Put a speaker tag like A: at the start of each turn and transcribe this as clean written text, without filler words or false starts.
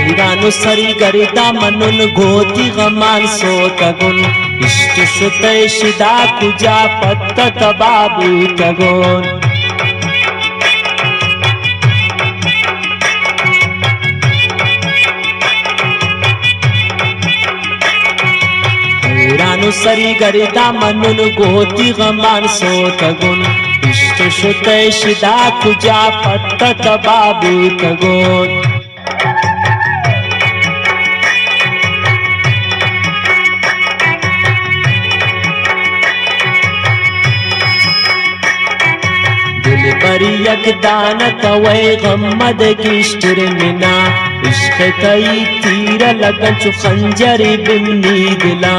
A: हैरानु सरी गरिदा मनुन गोती गमान सोतगुन इष्ट सुतय शिदा कुजा पत्त तबाबू तगोन हैरानु सरी गरिदा मनुन गोती गमान सोतगुन इष्ट सुतय शिदा कुजा पत्त तबाबू तगोन बरी यकदान तवै गम्मद गिश्टर मिना इश्क कई तीर लगन चु खंजर बिमनी दिला